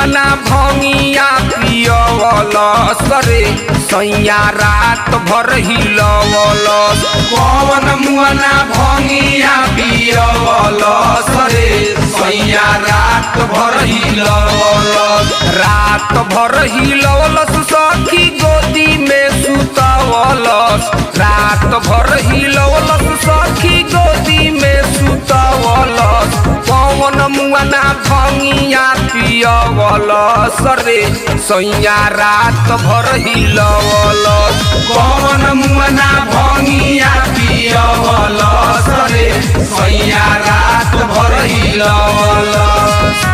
मुआना भंगिया पियवलस रे सैया रात भर हिलवलस। कौन मुआना भंगिया पियवलस रे सैया रात भर हिलवलस। रात भर हिलवलस सखी गोदी में सुतवलस। रात भर हिलवलस सखी गोदी में सुतवलस। कौन मुआना भंगिया पियवलस रे सैया रात भर हिलवलस। कौन मुआना भंगिया पियवलस रे सैया रात भर हिलवलस।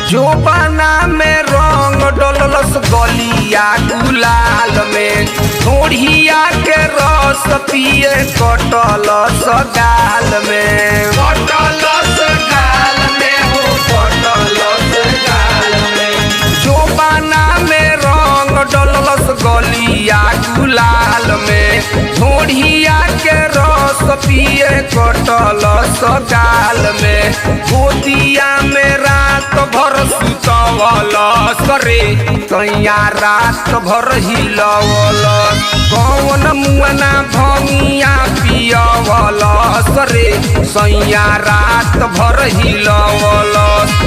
जोबाना में रंग डललस गलिया गुलाल में। थोड़िया के रस पिए कटलस गाल में। कटलस गाल में हो कटलस गाल में। जोबाना में रंग डललस गलिया गुलाल में। थोड़िया के रस पिए कटलस गाल में। गोदिया में रात भर सुतवलस रे सैया रात भर हिलवलस। कौन मुआना भंगिया पियवलस रे सैया रात भर हिलवलस।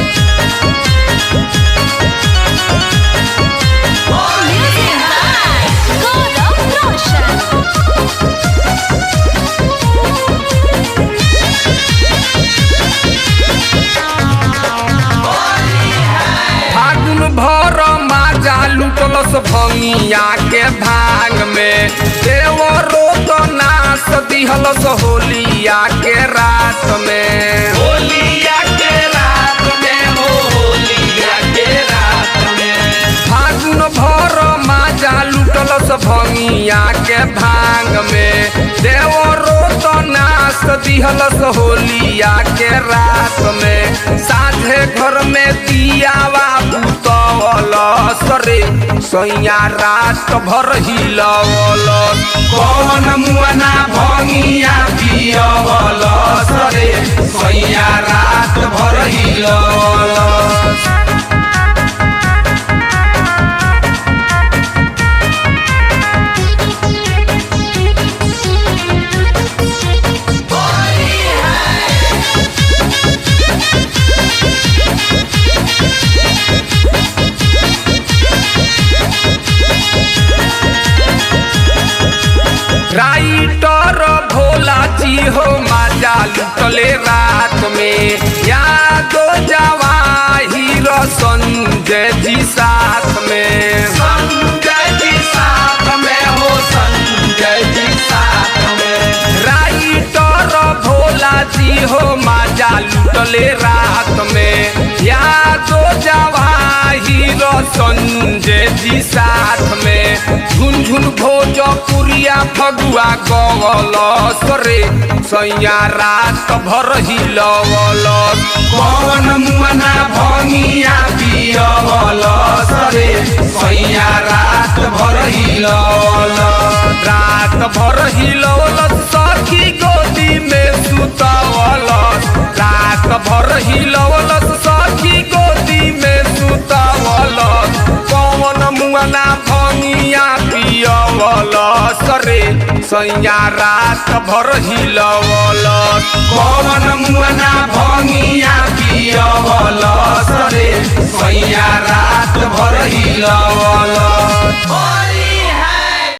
भर माजा लुटलस भंगिया के भाग में। देवरो तो नास दिहलस होलिया के रात में। होलिया के रात में हो होलिया के रात में। फागुन भर माजा लुटलस भंगिया के भाग में। देवरो तो नास दिहलस होलिया के रात में। साझे घर में दियावा बुतवलस रे सैया रात भर हिलवलस। कौन मुआना भंगिया पियवलस रे सैया रात भर हिलवलस। राइटर भोला जी हो माजा लुटले रात में। यादो जवाहिर संजय जी साथ में। संजय जी साथ में हो संजय जी साथ में। राइटर भोला जी हो माजा लुटले रात में। यादो जवाहिर संजय जी साथ में। झुनझुन भोजपुरिया फगुआ गवलस रे सैया रात भर हिलवलस। कौन मुआना भंगिया पियवलस रे सैया रात भर हिलवलस। रात भर हिलवलस सखी गोदी में सुतवलस। रात भर हिलवलस सखी गोदी में सुतवलस। कौन मुआना भंगिया पियवलस रे सैया रात भर हिलवलस। कौन मुआना भंगिया पियवलस रे सैया रात भर हिलवलस।